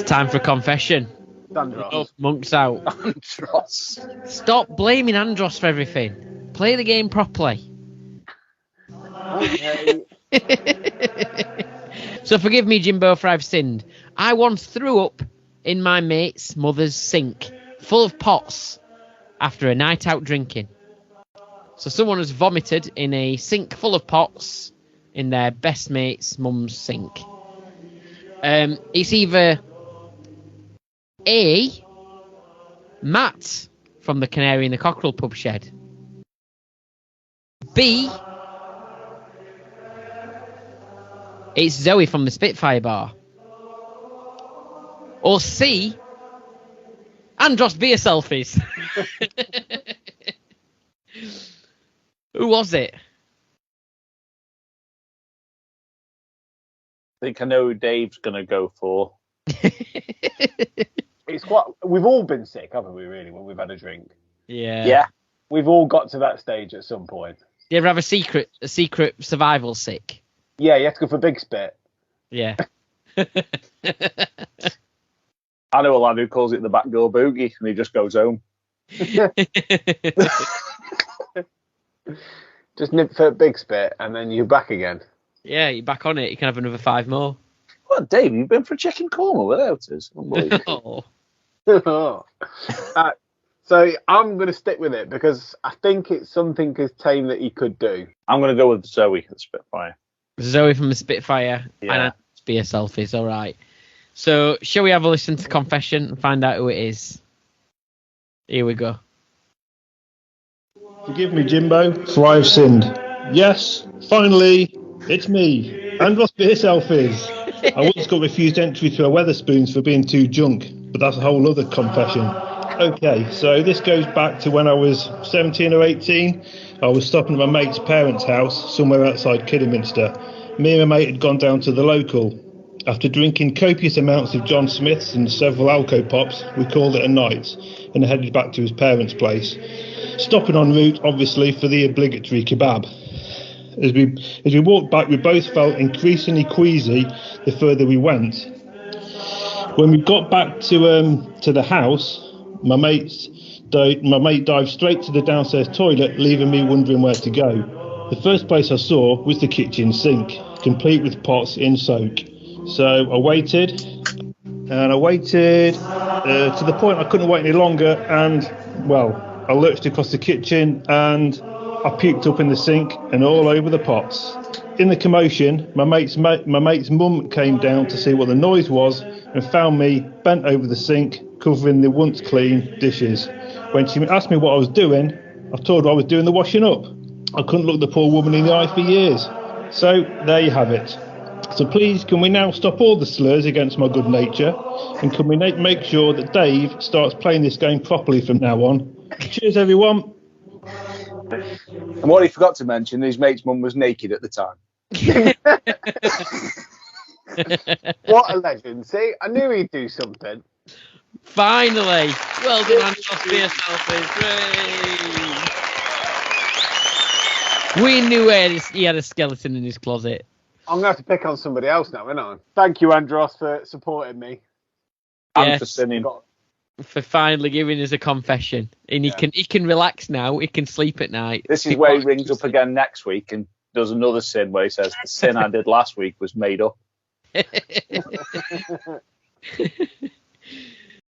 Time for a confession. Andros. Oh, Monk's out. Andros. Stop blaming Andros for everything. Play the game properly. Okay. So forgive me, Jimbo, for I've sinned. I once threw up in my mate's mother's sink, full of pots, after a night out drinking. So someone has vomited in a sink full of pots in their best mate's mum's sink. It's either A, Matt from the Canary in the Cockerel pub shed, B, it's Zoe from the Spitfire bar, or C, Andros beer selfies. Who was it? I think I know who Dave's going to go for. It's quite. We've all been sick, haven't we? Really, when we've had a drink. Yeah. We've all got to that stage at some point. Do you ever have a secret survival sick? Yeah, you have to go for big spit. Yeah. I know a lad who calls it the back door boogie, and he just goes home. Just nip for a big spit, and then you're back again. Yeah, you're back on it. You can have another 5 more. What, Dave? You've been for a chicken coma without us? Unbelievable. So I'm going to stick with it because I think it's something as tame that he could do. I'm going to go with Zoe at Spitfire. Zoe from the Spitfire. Yeah. And beer selfies. All right. So shall we have a listen to Confession and find out who it is? Here we go. Forgive me, Jimbo, for I have sinned. Yes, finally, it's me, Andros beer selfies. I once got refused entry to a Weatherspoons for being too drunk, but that's a whole other confession. Okay, so this goes back to when I was 17 or 18. I was stopping at my mate's parents' house somewhere outside Kidderminster. Me and my mate had gone down to the local. After drinking copious amounts of John Smith's and several Alco Pops, we called it a night and headed back to his parents' place. Stopping en route, obviously, for the obligatory kebab. As we walked back, we both felt increasingly queasy the further we went. When we got back to the house, my mate dived straight to the downstairs toilet, leaving me wondering where to go. The first place I saw was the kitchen sink, complete with pots in soak. So I waited to the point I couldn't wait any longer, and, well, I lurched across the kitchen and I puked up in the sink and all over the pots. In the commotion, my mate's mum came down to see what the noise was and found me bent over the sink, covering the once clean dishes. When she asked me what I was doing, I told her I was doing the washing up. I couldn't look the poor woman in the eye for years. So there you have it. So please, can we now stop all the slurs against my good nature? And can we make sure that Dave starts playing this game properly from now on? Cheers, everyone. And what he forgot to mention, his mate's mum was naked at the time. What a legend. See, I knew he'd do something. Finally. Well done, Andros beer selfies. Hooray. We knew he had a skeleton in his closet. I'm going to have to pick on somebody else now, aren't I? Thank you, Andros, for supporting me. And for sinning. For finally giving us a confession. And he can relax now. He can sleep at night. This is where he rings up again next week and does another sin where he says, the sin I did last week was made up.